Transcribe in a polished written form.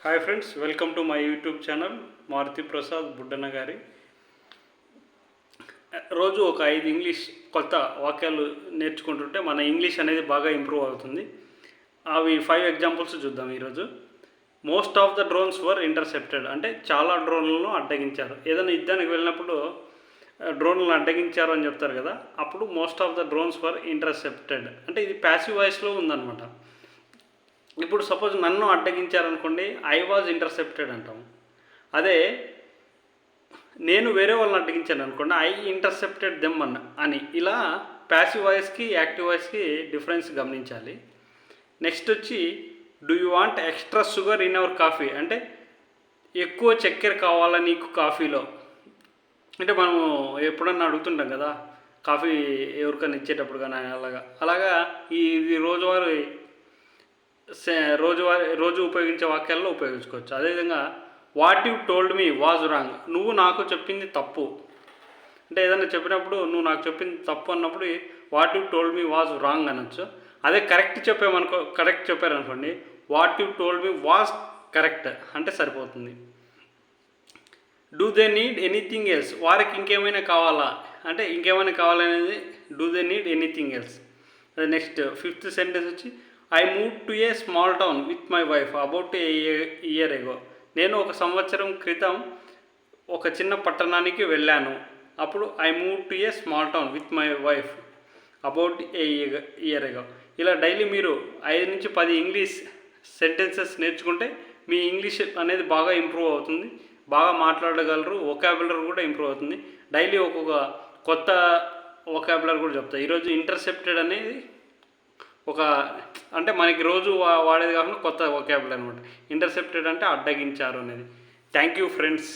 Hi friends, welcome to my YouTube channel Maruthi Prasad Buddanna గారి. రోజు ఒక 5 ఇంగ్లీష్ కొత్త వాక్యాలు నేర్చుకుంటుంటే మన ఇంగ్లీష్ అనేది బాగా ఇంప్రూవ్ అవుతుంది. అవి 5 ఎగ్జాంపుల్స్ చూద్దాం ఈరోజు. Most of the drones were intercepted అంటే చాలా డ్రోన్లను అడ్డగించారు. ఏదైనా యుద్ధానికి వెళ్ళినప్పుడు డ్రోన్లను అడ్డగించారు అని చెప్తారు కదా, అప్పుడు most of the drones were intercepted అంటే ఇది ప్యాసివ్ వాయిస్లో ఉందన్నమాట. ఇప్పుడు సపోజ్ నన్ను అడ్డగించారనుకోండి, ఐ వాజ్ ఇంటర్సెప్టెడ్ అంటాం. అదే నేను వేరే వాళ్ళని అడ్డగించాను అనుకోండి, ఐ ఇంటర్సెప్టెడ్ దెమ్ అని. ఇలా ప్యాసివ్ వాయిస్కి యాక్టివ్ వాయిస్కి డిఫరెన్స్ గమనించాలి. నెక్స్ట్ వచ్చి, do you want extra sugar in our coffee అంటే ఎక్కువ చక్కెర కావాలా నీకు కాఫీలో. అంటే మనము ఎప్పుడన్నా అడుగుతుంటాం కదా కాఫీ ఎవరికైనా ఇచ్చేటప్పుడు కానీ అలాగా ఇది రోజు ఉపయోగించే వాక్యాల్లో ఉపయోగించుకోవచ్చు. అదేవిధంగా what you told me was wrong, నువ్వు నాకు చెప్పింది తప్పు అంటే ఏదైనా చెప్పినప్పుడు నువ్వు నాకు చెప్పింది తప్పు అన్నప్పుడు what you told me was wrong అనొచ్చు. అదే కరెక్ట్ చెప్పారనుకోండి, what you told me was correct అంటే సరిపోతుంది. Do they need anything else, వారికి ఇంకేమైనా కావాలా అంటే ఇంకేమైనా కావాలనేది do they need anything else. అదే నెక్స్ట్ 5th సెంటెన్స్ వచ్చి, I move to a small town with my wife about a year ago, నేను ఒక సంవత్సరం క్రితం ఒక చిన్న పట్టణానికి వెళ్ళాను. అప్పుడు I move to a small town with my wife about a year ago. ఇలా డైలీ మీరు 5 నుంచి 10 ఇంగ్లీష్ సెంటెన్సెస్ నేర్చుకుంటే మీ ఇంగ్లీష్ అనేది బాగా ఇంప్రూవ్ అవుతుంది, బాగా మాట్లాడగలరు, వొకాబులరీ కూడా ఇంప్రూవ్ అవుతుంది. డైలీ ఒక్కొక్క కొత్త వొకాబులరీ కూడా చెప్తాయి. ఈరోజు ఇంటర్సెప్టెడ్ అనేది అంటే మనకి రోజు వాడేది కాకుండా కొత్త వొకాబులరీ అనమాట. ఇంటర్సెప్టెడ్ అంటే అడ్డగించారు అనేది. Thank you friends.